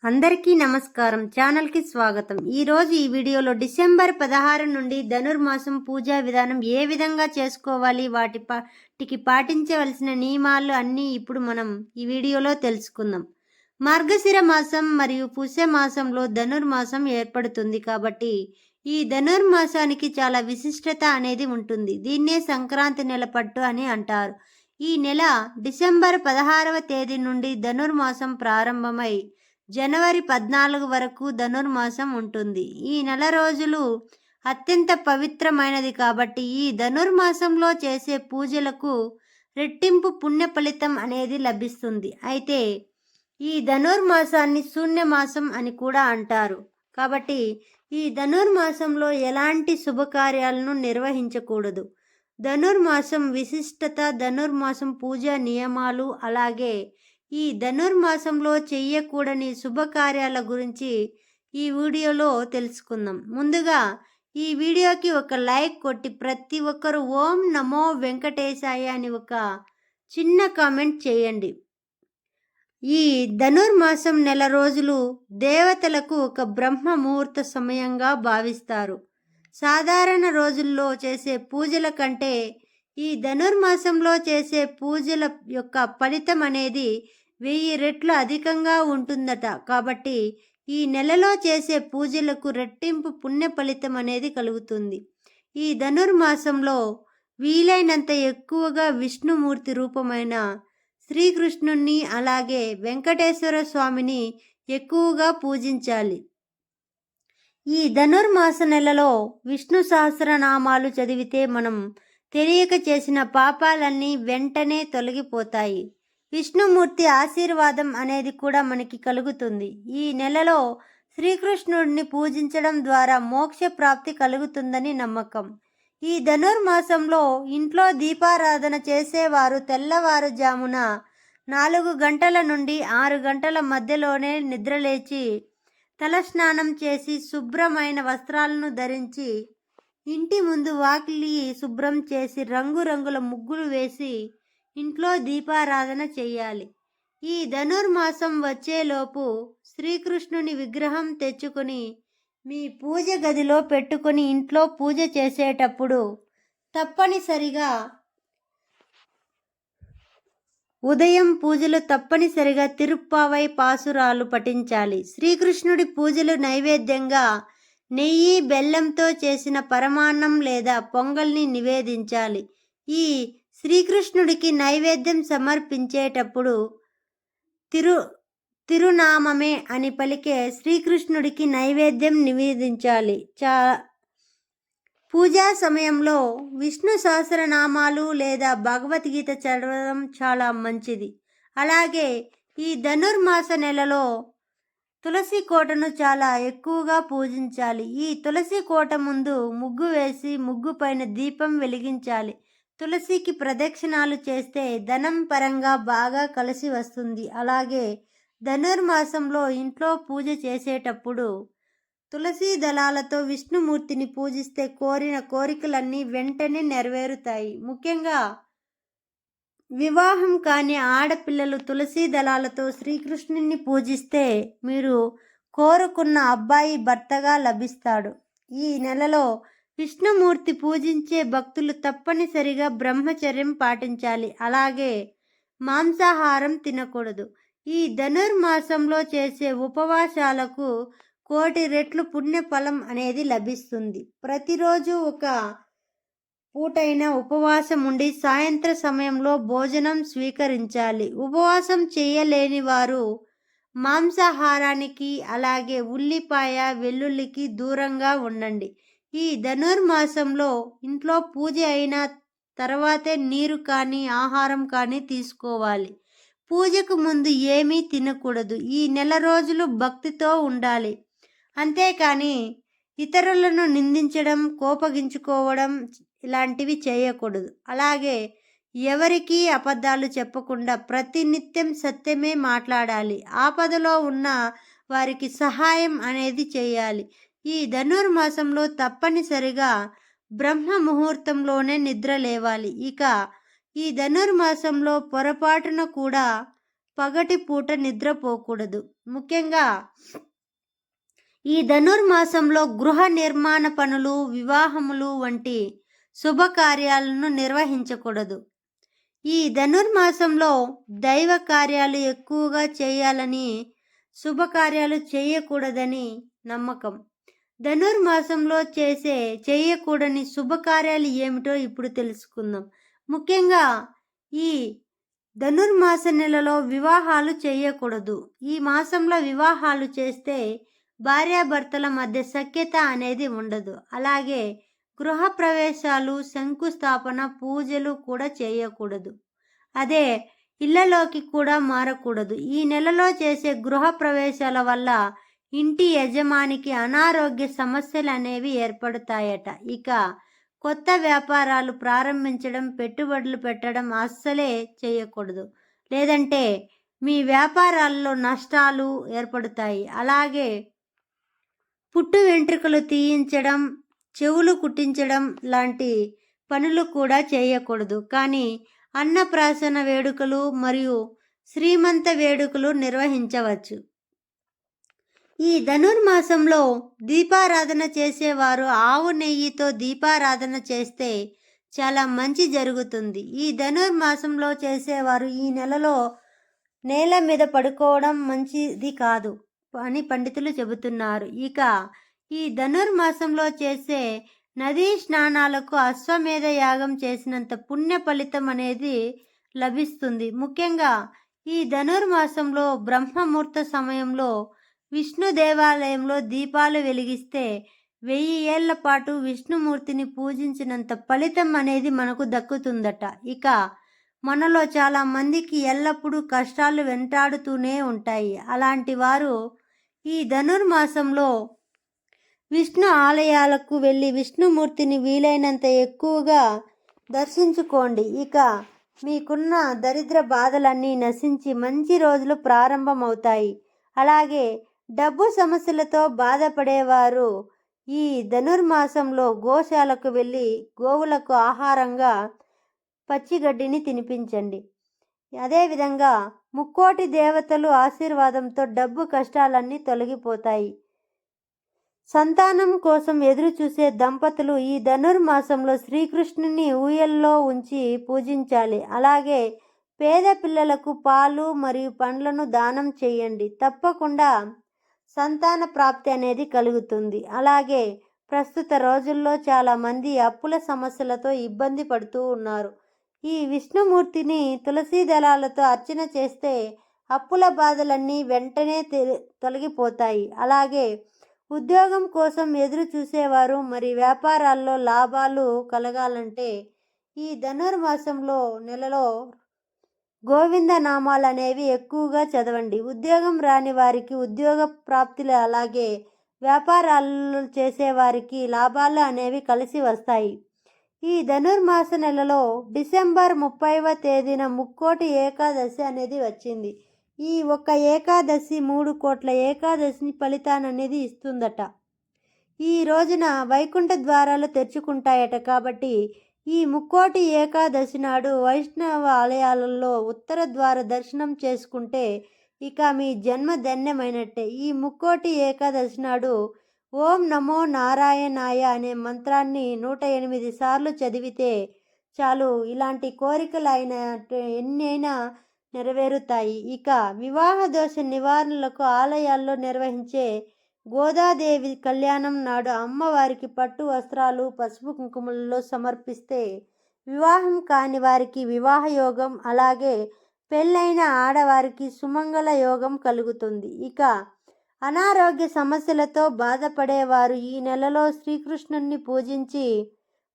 అందరికీ నమస్కారం. ఛానల్కి స్వాగతం. ఈరోజు ఈ వీడియోలో డిసెంబర్ 16 నుండి ధనుర్మాసం పూజా విధానం ఏ విధంగా చేసుకోవాలి, వాటికి పాటించవలసిన నియమాలు అన్నీ ఇప్పుడు మనం ఈ వీడియోలో తెలుసుకుందాం. మార్గశిర మాసం మరియు పుష్యమాసంలో ధనుర్మాసం ఏర్పడుతుంది కాబట్టి ఈ ధనుర్మాసానికి చాలా విశిష్టత అనేది ఉంటుంది. దీన్నే సంక్రాంతి నెల పట్టు అని అంటారు. ఈ నెల డిసెంబర్ 16వ తేదీ నుండి ధనుర్మాసం ప్రారంభమై జనవరి 14 వరకు ధనుర్మాసం ఉంటుంది. ఈ నెల రోజులు అత్యంత పవిత్రమైనది కాబట్టి ఈ ధనుర్మాసంలో చేసే పూజలకు రెట్టింపు పుణ్య ఫలితం అనేది లభిస్తుంది. అయితే ఈ ధనుర్మాసాన్ని శూన్యమాసం అని కూడా అంటారు. కాబట్టి ఈ ధనుర్మాసంలో ఎలాంటి శుభకార్యాలను నిర్వహించకూడదు. ధనుర్మాసం విశిష్టత, ధనుర్మాసం పూజా నియమాలు, అలాగే ఈ ధనుర్మాసంలో చెయ్యకూడని శుభకార్యాల గురించి ఈ వీడియోలో తెలుసుకుందాం. ముందుగా ఈ వీడియోకి ఒక లైక్ కొట్టి ప్రతి ఒక్కరు ఓం నమో వెంకటేశాయ అని ఒక చిన్న కామెంట్ చేయండి. ఈ ధనుర్మాసం నెల రోజులు దేవతలకు ఒక బ్రహ్మ ముహూర్త సమయంగా భావిస్తారు. సాధారణ రోజుల్లో చేసే పూజల కంటే ఈ ధనుర్మాసంలో చేసే పూజల యొక్క ఫలితం అనేది 1000 రెట్లు అధికంగా ఉంటుందట. కాబట్టి ఈ నెలలో చేసే పూజలకు రెట్టింపు పుణ్య ఫలితం అనేది కలుగుతుంది. ఈ ధనుర్మాసంలో వీలైనంత ఎక్కువగా విష్ణుమూర్తి రూపమైన శ్రీకృష్ణుణ్ణి అలాగే వెంకటేశ్వర స్వామిని ఎక్కువగా పూజించాలి. ఈ ధనుర్మాస నెలలో విష్ణు సహస్రనామాలు చదివితే మనం తెలియక చేసిన పాపాలన్నీ వెంటనే తొలగిపోతాయి. విష్ణుమూర్తి ఆశీర్వాదం అనేది కూడా మనకి కలుగుతుంది. ఈ నెలలో శ్రీకృష్ణుడిని పూజించడం ద్వారా మోక్ష ప్రాప్తి కలుగుతుందని నమ్మకం. ఈ ధనుర్మాసంలో ఇంట్లో దీపారాధన చేసేవారు తెల్లవారుజామున 4 గంటల నుండి 6 గంటల మధ్యలోనే నిద్రలేచి తలస్నానం చేసి శుభ్రమైన వస్త్రాలను ధరించి ఇంటి ముందు వాకిలి శుభ్రం చేసి రంగురంగుల ముగ్గులు వేసి ఇంట్లో దీపారాధన చేయాలి. ఈ ధనుర్మాసం వచ్చేలోపు శ్రీకృష్ణుని విగ్రహం తెచ్చుకొని మీ పూజ గదిలో పెట్టుకొని ఇంట్లో పూజ చేసేటప్పుడు తప్పనిసరిగా ఉదయం పూజలు తప్పనిసరిగా తిరుప్పావై పాసురాలు పఠించాలి. శ్రీకృష్ణుడి పూజలు నైవేద్యంగా నెయ్యి, బెల్లంతో చేసిన పరమాన్నం లేదా పొంగల్ని నివేదించాలి. ఈ శ్రీకృష్ణుడికి నైవేద్యం సమర్పించేటప్పుడు తిరునామమే అని పలికే శ్రీకృష్ణుడికి నైవేద్యం నివేదించాలి. పూజా సమయంలో విష్ణు సహస్రనామాలు లేదా భగవద్గీత చదవడం చాలా మంచిది. అలాగే ఈ ధనుర్మాస నెలలో తులసి కోటను చాలా ఎక్కువగా పూజించాలి. ఈ తులసి కోట ముందు ముగ్గు వేసి ముగ్గు పైన దీపం వెలిగించాలి. తులసికి ప్రదక్షిణాలు చేస్తే ధనం పరంగా బాగా కలిసి వస్తుంది. అలాగే ధనుర్మాసంలో ఇంట్లో పూజ చేసేటప్పుడు తులసి దళాలతో విష్ణుమూర్తిని పూజిస్తే కోరిన కోరికలన్నీ వెంటనే నెరవేరుతాయి. ముఖ్యంగా వివాహం కాని ఆడపిల్లలు తులసి దళాలతో శ్రీకృష్ణుని పూజిస్తే మీరు కోరుకున్న అబ్బాయి భర్తగా లభిస్తాడు. ఈ నెలలో విష్ణుమూర్తి పూజించే భక్తులు తప్పనిసరిగా బ్రహ్మచర్యం పాటించాలి. అలాగే మాంసాహారం తినకూడదు. ఈ ధనుర్మాసంలో చేసే ఉపవాసాలకు 1,000,000 రెట్లు పుణ్యఫలం అనేది లభిస్తుంది. ప్రతిరోజు ఒక పూటైన ఉపవాసం ఉండి సాయంత్ర సమయంలో భోజనం స్వీకరించాలి. ఉపవాసం చేయలేని వారు మాంసాహారానికి అలాగే ఉల్లిపాయ, వెల్లుల్లికి దూరంగా ఉండండి. ఈ ధనుర్మాసంలో ఇంట్లో పూజ అయిన తర్వాతే నీరు కానీ ఆహారం కానీ తీసుకోవాలి. పూజకు ముందు ఏమీ తినకూడదు. ఈ నెల రోజులు భక్తితో ఉండాలి. అంతేకాని ఇతరులను నిందించడం, కోపగించుకోవడం ఇలాంటివి చేయకూడదు. అలాగే ఎవరికీ అబద్ధాలు చెప్పకుండా ప్రతినిత్యం సత్యమే మాట్లాడాలి. ఆపదలో ఉన్న వారికి సహాయం అనేది చేయాలి. ఈ ధనుర్మాసంలో తప్పనిసరిగా బ్రహ్మ ముహూర్తంలోనే నిద్ర లేవాలి. ఇక ఈ ధనుర్మాసంలో పొరపాటున కూడా పగటి పూట నిద్రపోకూడదు. ముఖ్యంగా ఈ ధనుర్మాసంలో గృహ నిర్మాణ పనులు, వివాహములు వంటి శుభకార్యాలను నిర్వహించకూడదు. ఈ ధనుర్మాసంలో దైవ కార్యాలు ఎక్కువగా చేయాలని, శుభకార్యాలు చేయకూడదని నమ్మకం. ధనుర్మాసంలో చేయకూడని శుభకార్యాలు ఏమిటో ఇప్పుడు తెలుసుకుందాం. ముఖ్యంగా ఈ ధనుర్మాస నెలలో వివాహాలు చేయకూడదు. ఈ మాసంలో వివాహాలు చేస్తే భార్యాభర్తల మధ్య సఖ్యత అనేది ఉండదు. అలాగే గృహప్రవేశాలు, శంకుస్థాపన, పూజలు కూడా చేయకూడదు. అదే ఇళ్లలోకి కూడా మారకూడదు. ఈ నెలలో చేసే గృహప్రవేశాల వల్ల ఇంటి యజమానికి అనారోగ్య సమస్యలు అనేవి ఏర్పడతాయట. ఇక కొత్త వ్యాపారాలు ప్రారంభించడం, పెట్టుబడులు పెట్టడం అస్సలే చేయకూడదు. లేదంటే మీ వ్యాపారాల్లో నష్టాలు ఏర్పడతాయి. అలాగే పుట్టు వెంట్రుకలు తీయించడం, చెవులు కుట్టించడం లాంటి పనులు కూడా చేయకూడదు. కానీ అన్నప్రాసన వేడుకలు మరియు శ్రీమంత వేడుకలు నిర్వహించవచ్చు. ఈ ధనుర్మాసంలో దీపారాధన చేసేవారు ఆవు నెయ్యితో దీపారాధన చేస్తే చాలా మంచి జరుగుతుంది. ఈ ధనుర్మాసంలో చేసేవారు ఈ నెలలో నేల మీద పడుకోవడం మంచిది కాదు అని పండితులు చెబుతున్నారు. ఇక ఈ ధనుర్మాసంలో చేసే నదీ స్నానాలకు అశ్వమేధ యాగం చేసినంత పుణ్య ఫలితం అనేది లభిస్తుంది. ముఖ్యంగా ఈ ధనుర్మాసంలో బ్రహ్మముహూర్త సమయంలో విష్ణు దేవాలయంలో దీపాలు వెలిగిస్తే 1000 ఏళ్ల పాటు విష్ణుమూర్తిని పూజించినంత ఫలితం అనేది మనకు దక్కుతుందట. ఇక మనలో చాలా మందికి ఎల్లప్పుడూ కష్టాలు వెంటాడుతూనే ఉంటాయి. అలాంటి వారు ఈ ధనుర్మాసంలో విష్ణు ఆలయాలకు వెళ్ళి విష్ణుమూర్తిని వీలైనంత ఎక్కువగా దర్శించుకోండి. ఇక మీకున్న దరిద్ర బాధలన్నీ నశించి మంచి రోజులు ప్రారంభమవుతాయి. అలాగే డబ్బు సమస్యలతో బాధపడేవారు ఈ ధనుర్మాసంలో గోశాలకు వెళ్ళి గోవులకు ఆహారంగా పచ్చిగడ్డిని తినిపించండి. అదేవిధంగా ముక్కోటి దేవతలు ఆశీర్వాదంతో డబ్బు కష్టాలన్నీ తొలగిపోతాయి. సంతానం కోసం ఎదురు చూసే దంపతులు ఈ ధనుర్మాసంలో శ్రీకృష్ణుని ఊయల్లో ఉంచి పూజించాలి. అలాగే పేద పిల్లలకు పాలు మరియు పండ్లను దానం చేయండి. తప్పకుండా సంతాన ప్రాప్తి అనేది కలుగుతుంది. అలాగే ప్రస్తుత రోజుల్లో చాలామంది అప్పుల సమస్యలతో ఇబ్బంది పడుతూ ఉన్నారు. ఈ విష్ణుమూర్తిని తులసి దళాలతో అర్చన చేస్తే అప్పుల బాధలన్నీ వెంటనే తొలగిపోతాయి. అలాగే ఉద్యోగం కోసం ఎదురు చూసేవారు మరి వ్యాపారాల్లో లాభాలు కలగాలంటే ఈ ధనుర్మాసంలో నెలలో గోవింద నామాలు అనేవి ఎక్కువగా చదవండి. ఉద్యోగం రాని వారికి ఉద్యోగ ప్రాప్తులు, అలాగే వ్యాపారాలు చేసేవారికి లాభాలు అనేవి కలిసి వస్తాయి. ఈ ధనుర్మాస నెలలో డిసెంబర్ 30వ తేదీన ముక్కోటి ఏకాదశి అనేది వచ్చింది. ఈ ఒక్క ఏకాదశి 3 కోట్ల ఏకాదశిని ఫలితాన్ని అనేది ఇస్తుందట. ఈ రోజున వైకుంఠ ద్వారాలు తెరుచుకుంటాయట. కాబట్టి ఈ ముక్కోటి ఏకాదశి నాడు వైష్ణవ ఆలయాలలో ఉత్తర ద్వార దర్శనం చేసుకుంటే ఇక మీ జన్మ ధన్యమైనట్టే. ఈ ముక్కోటి ఏకాదశి నాడు ఓం నమో నారాయణాయ అనే మంత్రాన్ని 108 సార్లు చదివితే చాలు, ఇలాంటి కోరికలు ఎన్నైనా నెరవేరుతాయి. ఇక వివాహ దోష నివారణలకు ఆలయాల్లో నిర్వహించే గోదాదేవి కళ్యాణం నాడు అమ్మవారికి పట్టు వస్త్రాలు, పసుపు కుంకుమలలో సమర్పిస్తే వివాహం కాని వారికి వివాహ యోగం, అలాగే పెళ్ళైన ఆడవారికి సుమంగళ యోగం కలుగుతుంది. ఇక అనారోగ్య సమస్యలతో బాధపడేవారు ఈ నెలలో శ్రీకృష్ణుని పూజించి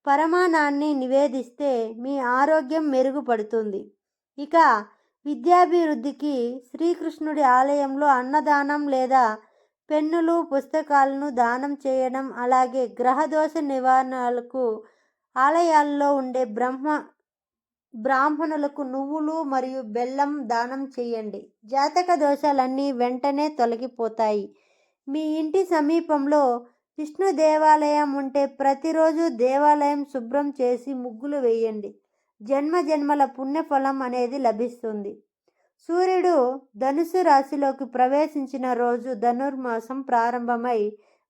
పరమాన్నాన్ని నివేదిస్తే మీ ఆరోగ్యం మెరుగుపడుతుంది. ఇక విద్యాభివృద్ధికి శ్రీకృష్ణుడి ఆలయంలో అన్నదానం లేదా పెన్నులు, పుస్తకాలను దానం చేయడం, అలాగే గ్రహదోష నివారణలకు ఆలయాల్లో ఉండే బ్రాహ్మణులకు నువ్వులు మరియు బెల్లం దానం చేయండి. జాతక దోషాలన్నీ వెంటనే తొలగిపోతాయి. మీ ఇంటి సమీపంలో విష్ణు దేవాలయం ఉంటే ప్రతిరోజు దేవాలయం శుభ్రం చేసి ముగ్గులు వేయండి. జన్మ జన్మల పుణ్యఫలం అనేది లభిస్తుంది. సూర్యుడు ధనుసు రాశిలోకి ప్రవేశించిన రోజు ధనుర్మాసం ప్రారంభమై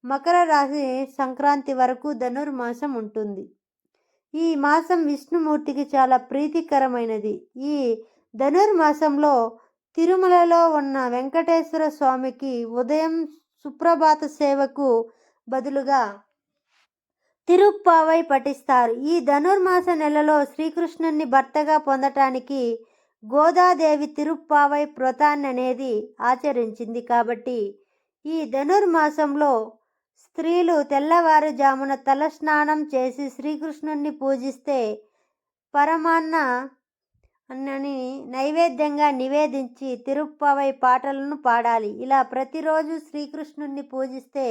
మకర రాశి సంక్రాంతి వరకు ధనుర్మాసం ఉంటుంది. ఈ మాసం విష్ణుమూర్తికి చాలా ప్రీతికరమైనది. ఈ ధనుర్మాసంలో తిరుమలలో ఉన్న వెంకటేశ్వర స్వామికి ఉదయం సుప్రభాత సేవకు బదులుగా తిరుప్పావై పఠిస్తారు. ఈ ధనుర్మాస నెలలో శ్రీకృష్ణుని భర్తగా పొందటానికి గోదాదేవి తిరుప్పావై వ్రతాన్ని అనేది ఆచరించింది. కాబట్టి ఈ ధనుర్మాసంలో స్త్రీలు తెల్లవారుజామున తలస్నానం చేసి శ్రీకృష్ణుని పూజిస్తే పరమాన్న అన్నని నైవేద్యంగా నివేదించి తిరుప్పావై పాటలను పాడాలి. ఇలా ప్రతిరోజు శ్రీకృష్ణుని పూజిస్తే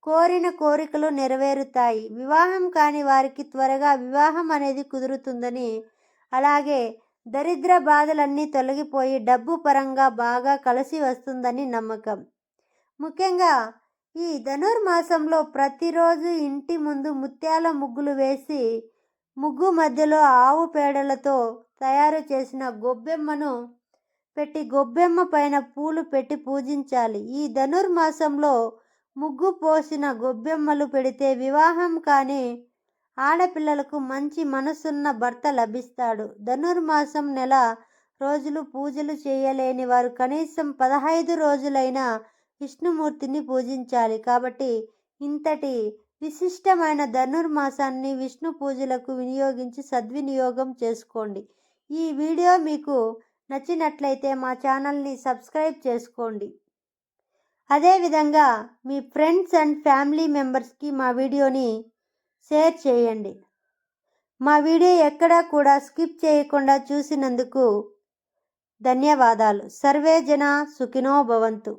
కోరిన కోరికలు నెరవేరుతాయి. వివాహం కాని వారికి త్వరగా వివాహం అనేది కుదురుతుందని, అలాగే దరిద్ర బాధలన్నీ తొలగిపోయి డబ్బు పరంగా బాగా కలిసి వస్తుందని నమ్మకం. ముఖ్యంగా ఈ ధనుర్మాసంలో ప్రతిరోజు ఇంటి ముందు ముత్యాల ముగ్గులు వేసి ముగ్గు మధ్యలో ఆవు పేడలతో తయారు చేసిన గొబ్బెమ్మను పెట్టి గొబ్బెమ్మ పైన పూలు పెట్టి పూజించాలి. ఈ ధనుర్మాసంలో ముగ్గు పోసిన గొబ్బెమ్మలు పెడితే వివాహం కాని ఆడపిల్లలకు మంచి మనసున్న భర్త లభిస్తాడు. ధనుర్మాసం నెల రోజులు పూజలు చేయలేని వారు కనీసం 15 రోజులైనా విష్ణుమూర్తిని పూజించాలి. కాబట్టి ఇంతటి విశిష్టమైన ధనుర్మాసాన్ని విష్ణు పూజలకు వినియోగించి సద్వినియోగం చేసుకోండి. ఈ వీడియో మీకు నచ్చినట్లయితే మా ఛానల్ని సబ్స్క్రైబ్ చేసుకోండి. అదేవిధంగా మీ ఫ్రెండ్స్ అండ్ ఫ్యామిలీ మెంబర్స్కి మా వీడియోని షేర్ చేయండి. మా వీడియో ఎక్కడా కూడా స్కిప్ చేయకుండా చూసినందుకు ధన్యవాదాలు. సర్వే జన సుఖినో భవంతు.